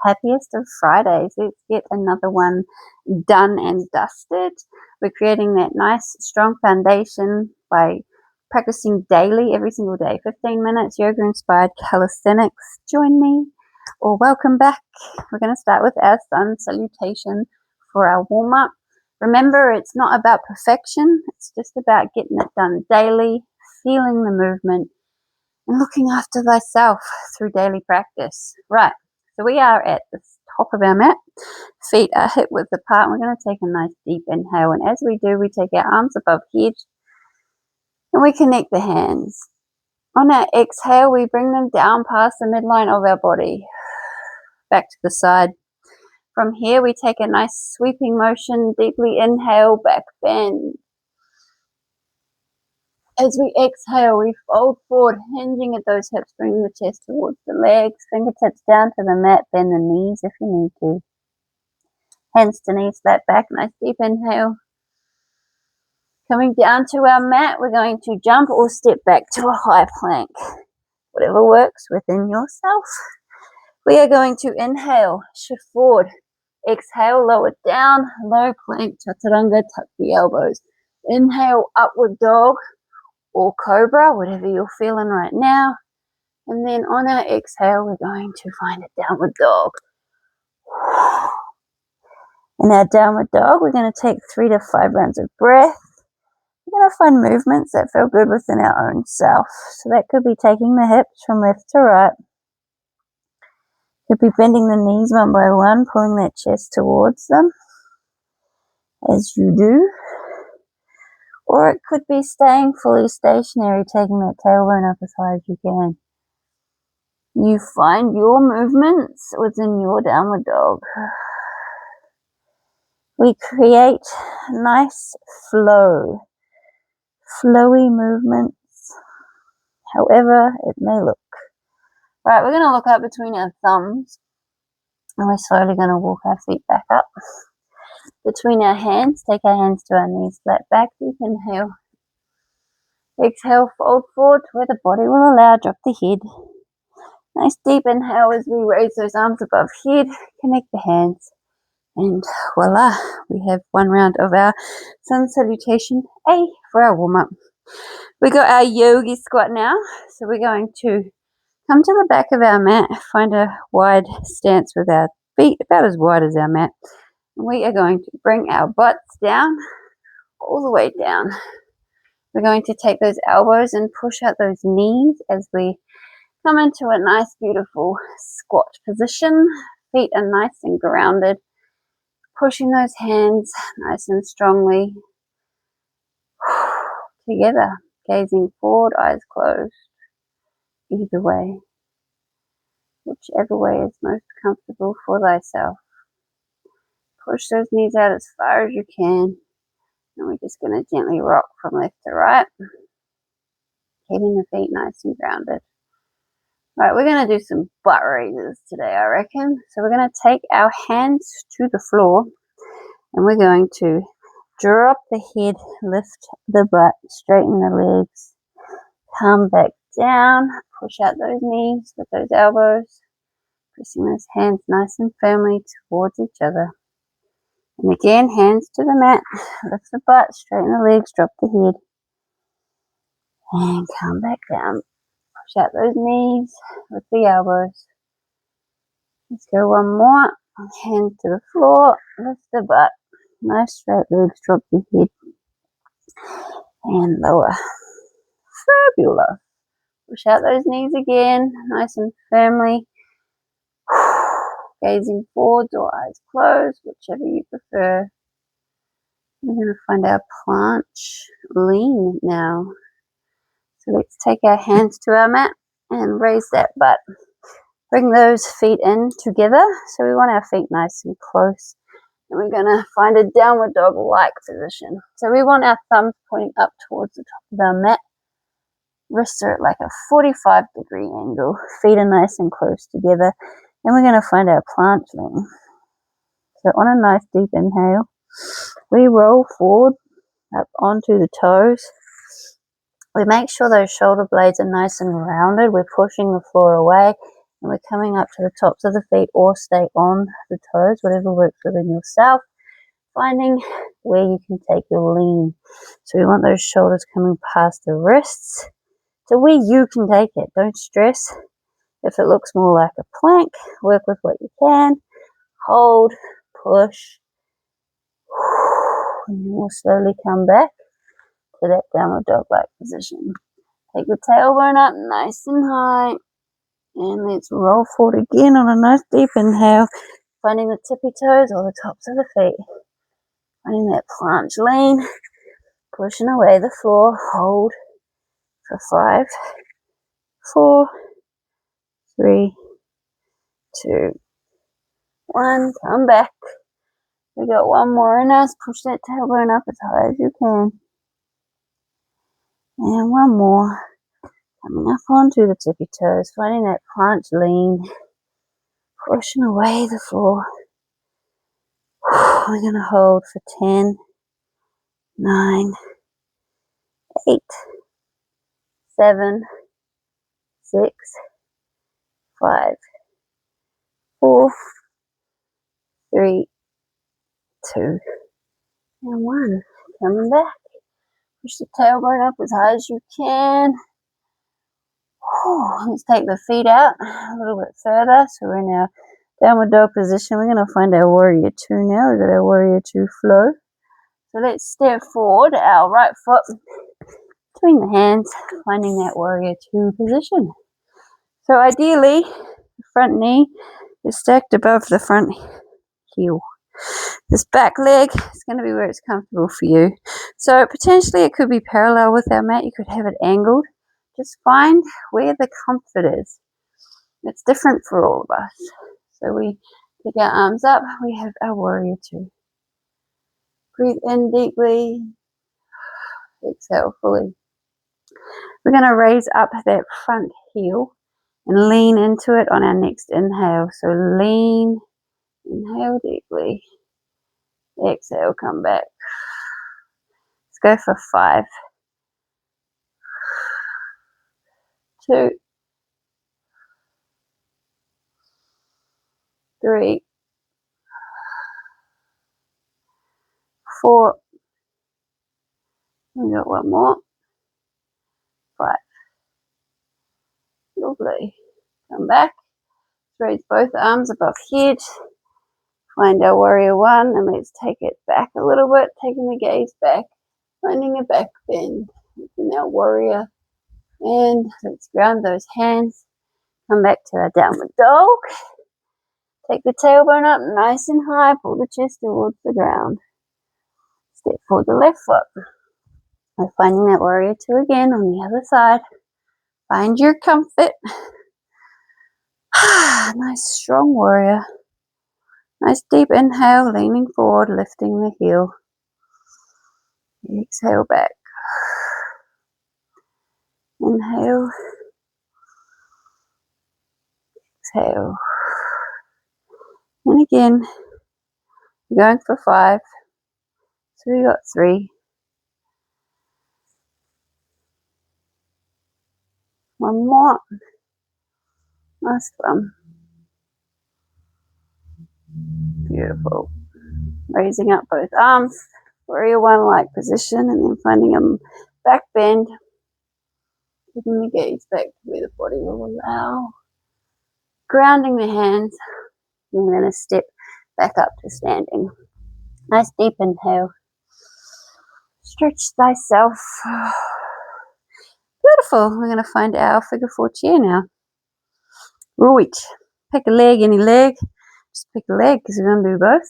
Happiest of Fridays. Let's get another one done and dusted. We're creating that nice strong foundation by practicing daily, every single day, 15 minutes, yoga inspired calisthenics. Join me or welcome back. We're going to start with our sun salutation for our warm-up. Remember, it's not about perfection. It's just about getting it done daily, feeling the movement, and looking after thyself through daily practice. Right. So we are at the top of our mat. Feet are hip width apart. We're going to take a nice deep inhale. And as we do, we take our arms above head and we connect the hands. On our exhale, we bring them down past the midline of our body. Back to the side. From here, we take a nice sweeping motion. Deeply inhale, back bend. As we exhale, we fold forward, hinging at those hips, bringing the chest towards the legs, fingertips down to the mat, bend the knees if you need to. Hands to knees, flat back, nice deep inhale. Coming down to our mat, we're going to jump or step back to a high plank. Whatever works within yourself. We are going to inhale, shift forward. Exhale, lower down, low plank, chaturanga, tuck the elbows. Inhale, upward dog or cobra, whatever you're feeling right now. And then on our exhale, we're going to find a downward dog. In our downward dog, we're going to take 3 to 5 rounds of breath. We're going to find movements that feel good within our own self. So that could be taking the hips from left to right. Could be bending the knees one by one, pulling that chest towards them as you do. Or it could be staying fully stationary, taking that tailbone up as high as you can. You find your movements within your downward dog. We create nice flowy movements, however it may look. Right, we're going to look up between our thumbs, and we're slowly going to walk our feet back up. Between our hands, take our hands to our knees, flat back, deep inhale. Exhale, fold forward to where the body will allow, drop the head. Nice deep inhale as we raise those arms above head, connect the hands, and voila, we have one round of our sun salutation A for our warm-up. We got our yogi squat now, so we're going to come to the back of our mat, find a wide stance with our feet about as wide as our mat. We are going to bring our butts down, all the way down. We're going to take those elbows and push out those knees as we come into a nice, beautiful squat position. Feet are nice and grounded. Pushing those hands nice and strongly together. Gazing forward, eyes closed. Either way. Whichever way is most comfortable for thyself. Push those knees out as far as you can. And we're just going to gently rock from left to right. Keeping the feet nice and grounded. Right, we're going to do some butt raises today, I reckon. So we're going to take our hands to the floor. And we're going to drop the head, lift the butt, straighten the legs. Come back down. Push out those knees with those elbows. Pressing those hands nice and firmly towards each other. And again, hands to the mat. Lift the butt, straighten the legs, drop the head. And come back down. Push out those knees with the elbows. Let's go one more. Hands to the floor. Lift the butt. Nice straight legs, drop the head. And lower. Fabulous. Push out those knees again, nice and firmly. Gazing forwards or eyes closed, whichever you prefer. We're going to find our planche lean now. So let's take our hands to our mat and raise that butt. Bring those feet in together. So we want our feet nice and close. And we're going to find a downward dog-like position. So we want our thumbs pointing up towards the top of our mat. Wrists are at like a 45-degree angle. Feet are nice and close together. And we're going to find our planche lean. So on a nice deep inhale, we roll forward up onto the toes. We make sure those shoulder blades are nice and rounded. We're pushing the floor away. And we're coming up to the tops of the feet or stay on the toes, whatever works within yourself. Finding where you can take your lean. So we want those shoulders coming past the wrists to where you can take it. Don't stress if it looks more like a plank. Work with what you can. Hold, push, and then we'll slowly come back to that downward dog-like position. Take the tailbone up nice and high, and let's roll forward again on a nice deep inhale, finding the tippy toes or the tops of the feet, finding that planche lean, pushing away the floor. Hold for 5, 4, 3, 2, 1. Come back. We got one more in us. Push that tailbone up as high as you can. And one more. Coming up onto the tippy toes, finding that planche lean, pushing away the floor. We're going to hold for 10, 9, 8, 7, 6, 5, 4, 3, 2, and 1. Coming back. Push the tailbone up as high as you can. Let's take the feet out a little bit further. So we're in our downward dog position. We're going to find our warrior 2 now. We've got our warrior 2 flow. So let's step forward, our right foot between the hands, finding that warrior 2 position. So ideally, the front knee is stacked above the front heel. This back leg is going to be where it's comfortable for you. So potentially it could be parallel with our mat. You could have it angled. Just find where the comfort is. It's different for all of us. So we take our arms up. We have our warrior 2. Breathe in deeply. Exhale fully. We're going to raise up that front heel and lean into it on our next inhale. So lean, inhale deeply. Exhale, come back. Let's go for 5, 2, 3, 4. We got one more. 5. Lovely. Come back. Raise both arms above head. Find our warrior 1 and let's take it back a little bit, taking the gaze back, finding a back bend within our warrior. And let's ground those hands. Come back to our downward dog. Take the tailbone up nice and high. Pull the chest towards the ground. Step forward the left foot. We're finding that warrior 2 again on the other side. Find your comfort. Nice strong warrior. Nice deep inhale, leaning forward, lifting the heel. Exhale back. Inhale. Exhale. And again, we're going for 5. So we got 3. One more. Last one. Beautiful. Raising up both arms. Warrior 1 like position and then finding a back bend. Keeping the gaze back to where the body will allow. Grounding the hands. And we're going to step back up to standing. Nice deep inhale. Stretch thyself. Beautiful. We're going to find our figure 4 chair now. Right. Pick a leg, any leg. Just pick a leg because we're going to do both.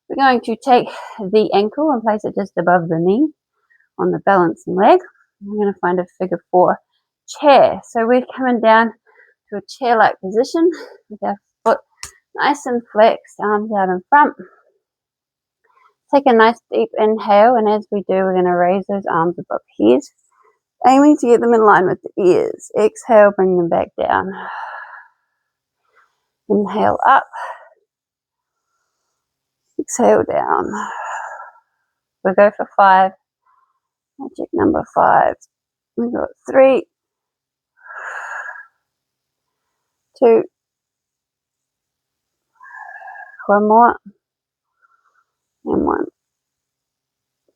We're going to take the ankle and place it just above the knee on the balancing leg. We're going to find a figure 4 chair. So we're coming down to a chair-like position with our foot nice and flexed, arms out in front. Take a nice deep inhale, and as we do, we're going to raise those arms above head, aiming to get them in line with the ears. Exhale, bring them back down. Inhale up. Exhale down. We'll go for 5. Magic number 5. We got 3, 2, 1 more, and 1.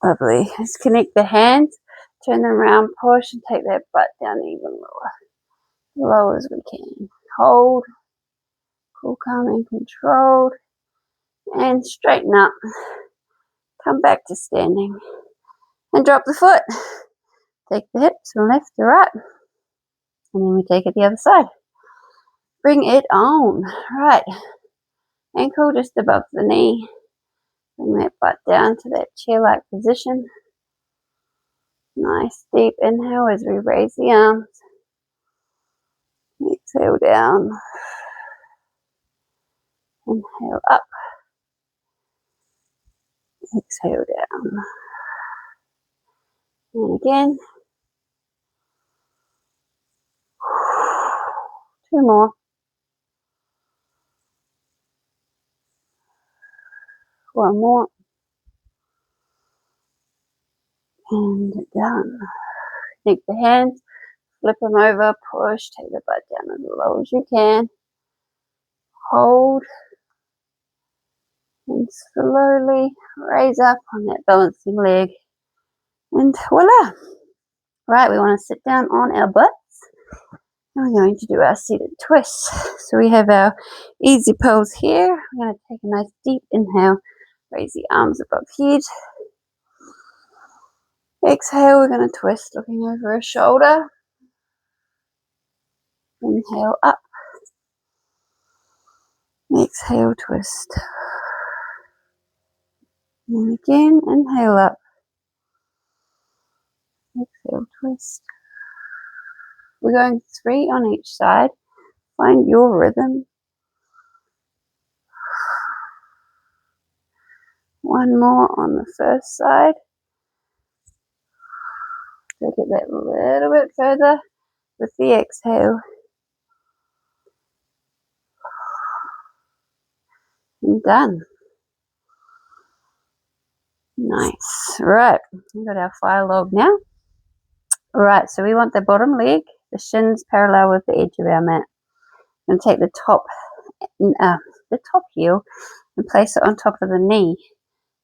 Lovely. Let's connect the hands, turn them around, push, and take that butt down even lower as we can. Hold, cool, calm, and controlled, and straighten up. Come back to standing, and drop the foot. Take the hips from left to right, and then we take it the other side. Bring it on. Right, ankle just above the knee. Bring that butt down to that chair-like position. Nice deep inhale as we raise the arms. Exhale down. Inhale up. Exhale down. And again. 2 more. 1 more. And done. Take the hands, flip them over, push, take the butt down as low as you can. Hold. And slowly raise up on that balancing leg. And voila. Right, we want to sit down on our butts. And we're going to do our seated twists. So we have our easy pose here. We're going to take a nice deep inhale. Raise the arms above head. Exhale, we're going to twist, looking over a shoulder. Inhale up. Exhale, twist. And again, inhale up. Exhale, twist. We're going 3 on each side. Find your rhythm. 1 more on the first side. Take it that little bit further with the exhale. And done. Nice. Right, we've got our fire log now. Right, so we want the bottom leg, the shins parallel with the edge of our mat. I'm going to take the top heel and place it on top of the knee.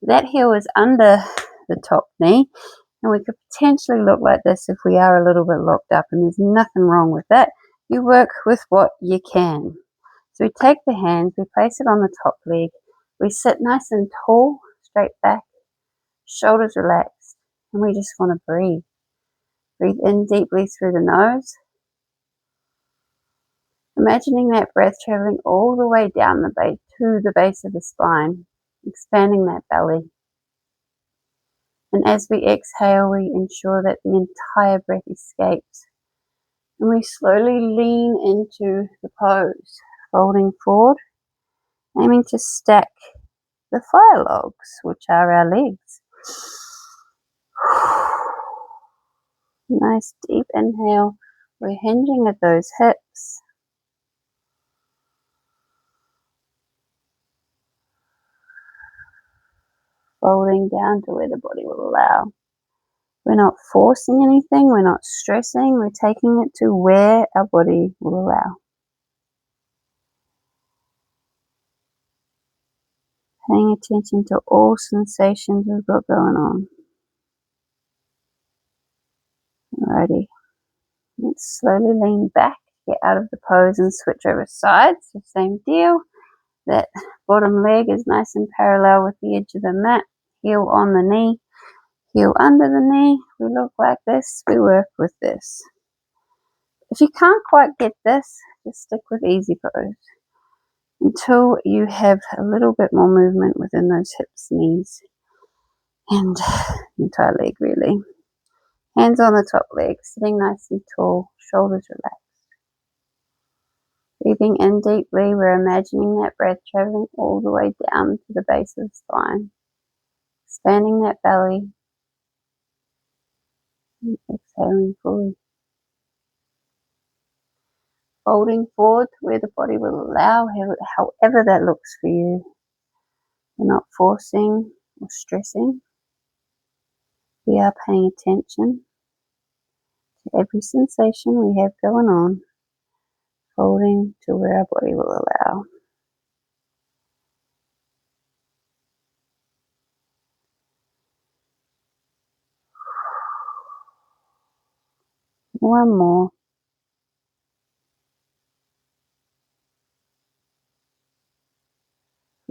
That heel is under the top knee, and we could potentially look like this if we are a little bit locked up, and there's nothing wrong with that. You work with what you can. So we take the hands, we place it on the top leg, we sit nice and tall, straight back, shoulders relaxed, and we just want to breathe. Breathe in deeply through the nose. Imagining that breath traveling all the way down the base to the base of the spine, expanding that belly. And as we exhale, we ensure that the entire breath escapes. And we slowly lean into the pose, folding forward, aiming to stack the fire logs, which are our legs. Nice deep inhale. We're hinging at those hips. Folding down to where the body will allow. We're not forcing anything, we're not stressing, we're taking it to where our body will allow. Paying attention to all sensations we've got going on. Alrighty. Let's slowly lean back, get out of the pose and switch over sides. So same deal. That bottom leg is nice and parallel with the edge of the mat. Heel on the knee, heel under the knee. We look like this, we work with this. If you can't quite get this, just stick with easy pose until you have a little bit more movement within those hips, knees, and the entire leg really. Hands on the top leg, sitting nice and tall, shoulders relaxed. Breathing in deeply, we're imagining that breath traveling all the way down to the base of the spine. Expanding that belly. And exhaling fully. Folding forward to where the body will allow, however that looks for you. We're not forcing or stressing. We are paying attention to every sensation we have going on. folding to where our body will allow. One more.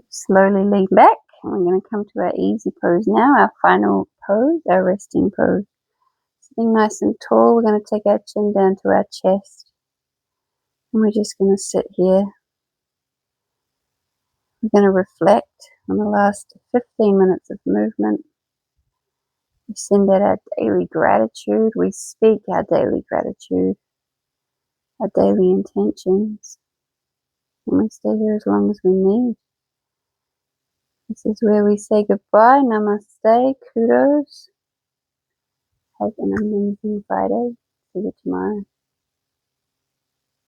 Slowly lean back, and we're going to come to our easy pose now, our final pose, our resting pose. Sitting nice and tall, we're going to take our chin down to our chest, and we're just going to sit here. We're going to reflect on the last 15 minutes of movement. We send out our daily gratitude. We speak our daily gratitude, our daily intentions, and we stay here as long as we need. This is where we say goodbye. Namaste. Kudos. Have an amazing Friday. See you tomorrow.